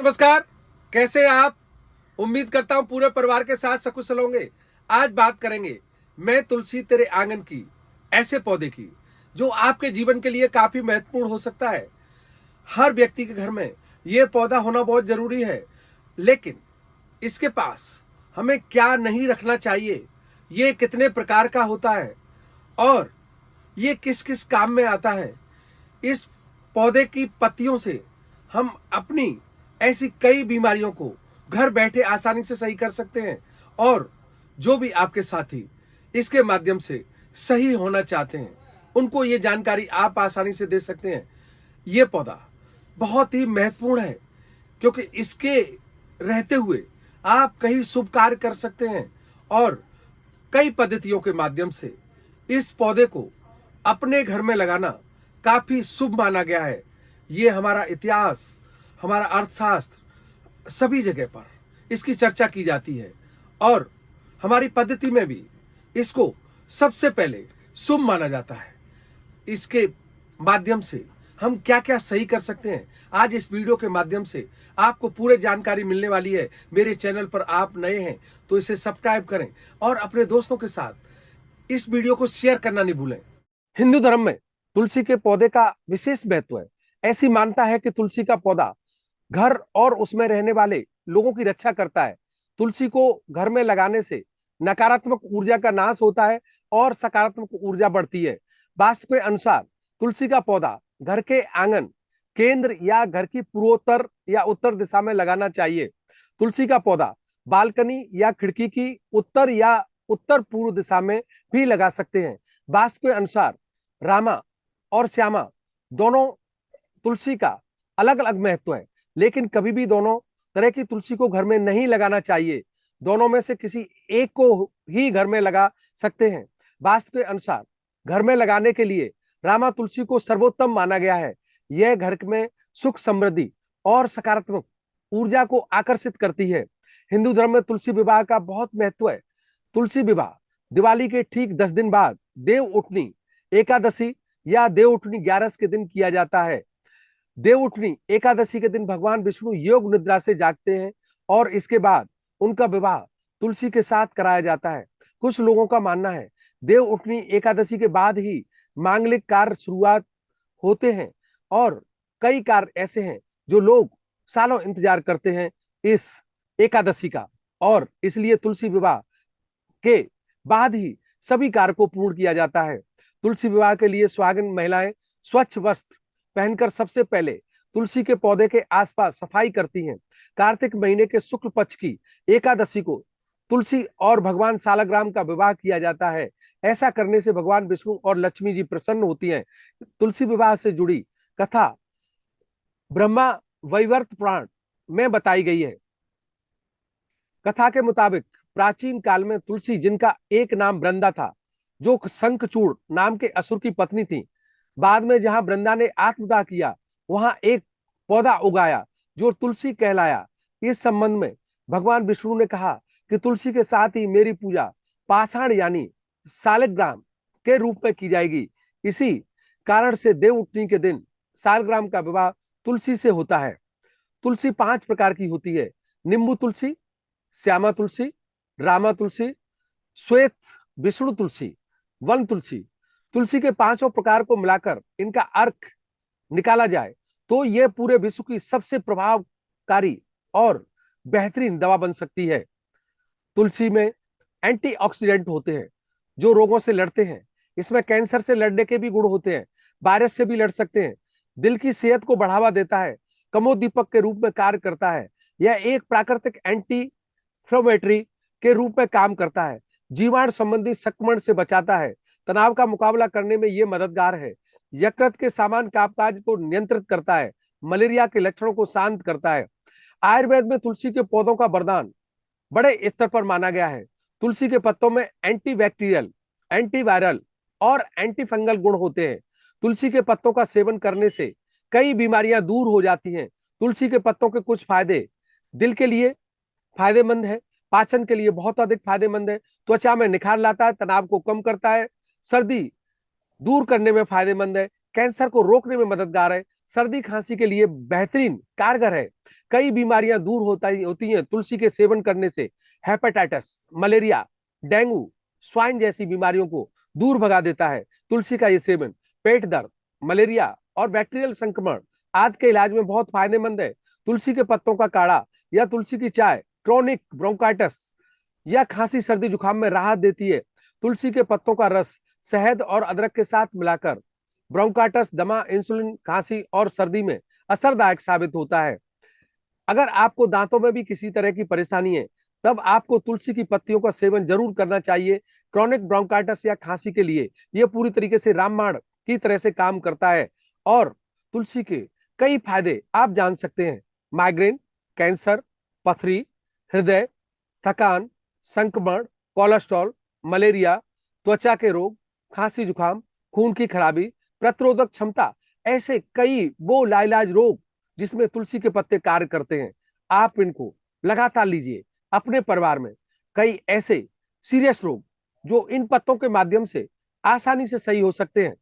नमस्कार। कैसे हैं आप? उम्मीद करता हूं पूरे परिवार के साथ सकुशल होंगे। आज बात करेंगे मैं तुलसी तेरे आंगन की, ऐसे पौधे की जो आपके जीवन के लिए काफी महत्वपूर्ण हो सकता है। हर व्यक्ति के घर में यह पौधा होना बहुत जरूरी है, लेकिन इसके पास हमें क्या नहीं रखना चाहिए, ये कितने प्रकार का होता है और ये किस किस काम में आता है। इस पौधे की पत्तियों से हम अपनी ऐसी कई बीमारियों को घर बैठे आसानी से सही कर सकते हैं और जो भी आपके साथी इसके माध्यम से सही होना चाहते हैं उनको ये जानकारी आप आसानी से दे सकते हैं। ये पौधा बहुत ही महत्वपूर्ण है क्योंकि इसके रहते हुए आप कई शुभ कार्य कर सकते हैं और कई पद्धतियों के माध्यम से इस पौधे को अपने घर में लगाना काफी शुभ माना गया है। ये हमारा इतिहास, हमारा अर्थशास्त्र, सभी जगह पर इसकी चर्चा की जाती है और हमारी पद्धति में भी इसको सबसे पहले शुभ माना जाता है। इसके माध्यम से हम क्या क्या सही कर सकते हैं, आज इस वीडियो के माध्यम से आपको पूरी जानकारी मिलने वाली है। मेरे चैनल पर आप नए हैं तो इसे सब्सक्राइब करें और अपने दोस्तों के साथ इस वीडियो को शेयर करना नहीं भूलें। हिंदू धर्म में तुलसी के पौधे का विशेष महत्व है। ऐसी मान्यता है कि तुलसी का पौधा घर और उसमें रहने वाले लोगों की रक्षा करता है। तुलसी को घर में लगाने से नकारात्मक ऊर्जा का नाश होता है और सकारात्मक ऊर्जा बढ़ती है। वास्तु के अनुसार तुलसी का पौधा घर के आंगन, केंद्र या घर की पूर्वोत्तर या उत्तर दिशा में लगाना चाहिए। तुलसी का पौधा बालकनी या खिड़की की उत्तर या उत्तर पूर्व दिशा में भी लगा सकते हैं। वास्तु के अनुसार रामा और श्यामा दोनों तुलसी का अलग अलग महत्व है, लेकिन कभी भी दोनों तरह की तुलसी को घर में नहीं लगाना चाहिए। दोनों में से किसी एक को ही घर में लगा सकते हैं। वास्तु के अनुसार घर में लगाने के लिए रामा तुलसी को सर्वोत्तम माना गया है। यह घर में सुख, समृद्धि और सकारात्मक ऊर्जा को आकर्षित करती है। हिंदू धर्म में तुलसी विवाह का बहुत महत्व है। तुलसी विवाह दिवाली के ठीक 10 दिन बाद देव उठनी एकादशी या देव उठनी 11 के दिन किया जाता है। देव उठनी एकादशी के दिन भगवान विष्णु योग निद्रा से जागते हैं और इसके बाद उनका विवाह तुलसी के साथ कराया जाता है। कुछ लोगों का मानना है देव उठनी एकादशी के बाद ही मांगलिक कार्य शुरुआत होते हैं और कई कार्य ऐसे हैं जो लोग सालों इंतजार करते हैं इस एकादशी का, और इसलिए तुलसी विवाह के बाद ही सभी कार्य को पूर्ण किया जाता है। तुलसी विवाह के लिए सुहागिन महिलाएं स्वच्छ वस्त्र पहनकर सबसे पहले तुलसी के पौधे के आसपास सफाई करती हैं। कार्तिक महीने के शुक्ल पक्ष की एकादशी को तुलसी और भगवान सालग्राम का विवाह किया जाता है। ऐसा करने से भगवान विष्णु और लक्ष्मी जी प्रसन्न होती हैं। तुलसी विवाह से जुड़ी कथा ब्रह्मा वैवर्त पुराण में बताई गई है। कथा के मुताबिक प्राचीन काल में तुलसी, जिनका एक नाम वृंदा था, जो शंखचूड़ नाम के असुर की पत्नी थी, बाद में जहां वृंदा ने आत्मदाह किया वहां एक पौधा उगाया जो तुलसी कहलाया। इस संबंध में भगवान विष्णु ने कहा कि तुलसी के साथ ही मेरी पूजा पाषाण यानी सालग्राम के रूप में की जाएगी। इसी कारण से देव उठनी के दिन सालग्राम का विवाह तुलसी से होता है। तुलसी 5 प्रकार की होती है: नींबू तुलसी, श्यामा तुलसी, रामा तुलसी, श्वेत विष्णु तुलसी, वन तुलसी। तुलसी के 5 प्रकार को मिलाकर इनका अर्क निकाला जाए तो यह पूरे विश्व की सबसे प्रभावकारी और बेहतरीन दवा बन सकती है। तुलसी में एंटीऑक्सीडेंट होते हैं जो रोगों से लड़ते हैं। इसमें कैंसर से लड़ने के भी गुण होते हैं, वायरस से भी लड़ सकते हैं, दिल की सेहत को बढ़ावा देता है, कमोदीपक के रूप में कार्य करता है। यह एक प्राकृतिक एंटी इंफ्लेमेटरी के रूप में काम करता है, जीवाणु संबंधी संक्रमण से बचाता है, तनाव का मुकाबला करने में यह मददगार है, यकृत के सामान्य कामकाज को नियंत्रित करता है, मलेरिया के लक्षणों को शांत करता है। आयुर्वेद में तुलसी के पौधों का वरदान बड़े स्तर पर माना गया है। तुलसी के पत्तों में एंटीबैक्टीरियल, एंटीवायरल और एंटीफंगल गुण होते हैं। तुलसी के पत्तों का सेवन करने से कई बीमारियां दूर हो जाती हैं। तुलसी के पत्तों के कुछ फायदे: दिल के लिए फायदेमंद है, पाचन के लिए बहुत अधिक फायदेमंद है, त्वचा में निखार लाता है, तनाव को कम करता है, सर्दी दूर करने में फायदेमंद है, कैंसर को रोकने में मददगार है, सर्दी खांसी के लिए बेहतरीन कारगर है। कई बीमारियां दूर होती हैं तुलसी के सेवन करने से। हेपेटाइटिस, मलेरिया, डेंगू, स्वाइन जैसी बीमारियों को दूर भगा देता है तुलसी का ये सेवन। पेट दर्द, मलेरिया और बैक्टीरियल संक्रमण आदि के इलाज में बहुत फायदेमंद है। तुलसी के पत्तों का काढ़ा या तुलसी की चाय क्रोनिक ब्रोंकाइटिस या खांसी सर्दी जुकाम में राहत देती है। तुलसी के पत्तों का रस शहद और अदरक के साथ मिलाकर ब्रोंकाइटिस, दमा, इंसुलिन, खांसी और सर्दी में असरदायक साबित होता है। अगर आपको दांतों में भी किसी तरह की परेशानी है तब आपको तुलसी की पत्तियों का सेवन जरूर करना चाहिए। क्रॉनिक ब्रोंकाइटिस या खांसी के लिए यह पूरी तरीके से रामबाण की तरह से काम करता है। और तुलसी के कई फायदे आप जान सकते हैं। माइग्रेन, कैंसर, पथरी, हृदय, थकान, संक्रमण, कोलेस्ट्रॉल, मलेरिया, त्वचा के रोग, खांसी जुकाम, खून की खराबी, प्रतिरोधक क्षमता, ऐसे कई वो लाइलाज रोग जिसमें तुलसी के पत्ते कार्य करते हैं। आप इनको लगातार लीजिए। अपने परिवार में कई ऐसे सीरियस रोग जो इन पत्तों के माध्यम से आसानी से सही हो सकते हैं।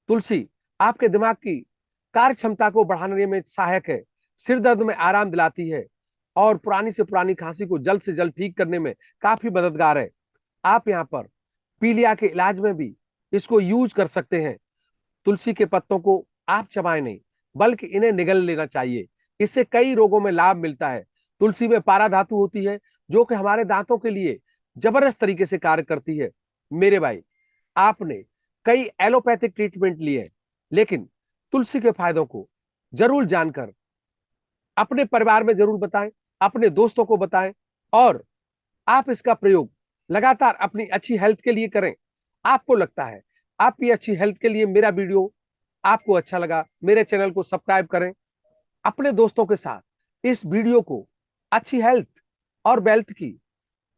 तुलसी आपके दिमाग की कार्य क्षमता को बढ़ाने में सहायक है, सिर दर्द में आराम दिलाती है और पुरानी से पुरानी खांसी को जल्द से जल्द ठीक करने में काफी मददगार है। आप यहाँ पर पीलिया के इलाज में भी इसको यूज कर सकते हैं। तुलसी के पत्तों को आप चबाएं नहीं बल्कि इन्हें निगल लेना चाहिए। इससे कई रोगों में लाभ मिलता है। तुलसी में पारा धातु होती है जो कि हमारे दांतों के लिए जबरदस्त तरीके से कार्य करती है। मेरे भाई, आपने कई एलोपैथिक ट्रीटमेंट लिए हैं, लेकिन तुलसी के फायदों को जरूर जानकर अपने परिवार में जरूर बताएं, अपने दोस्तों को बताएं और आप इसका प्रयोग लगातार अपनी अच्छी हेल्थ के लिए करें। आपको लगता है आपकी अच्छी हेल्थ के लिए मेरा वीडियो आपको अच्छा लगा, मेरे चैनल को सब्सक्राइब करें। अपने दोस्तों के साथ इस वीडियो को अच्छी हेल्थ और वेल्थ की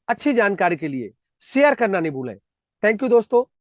अच्छी जानकारी के लिए शेयर करना नहीं भूलें। थैंक यू दोस्तों।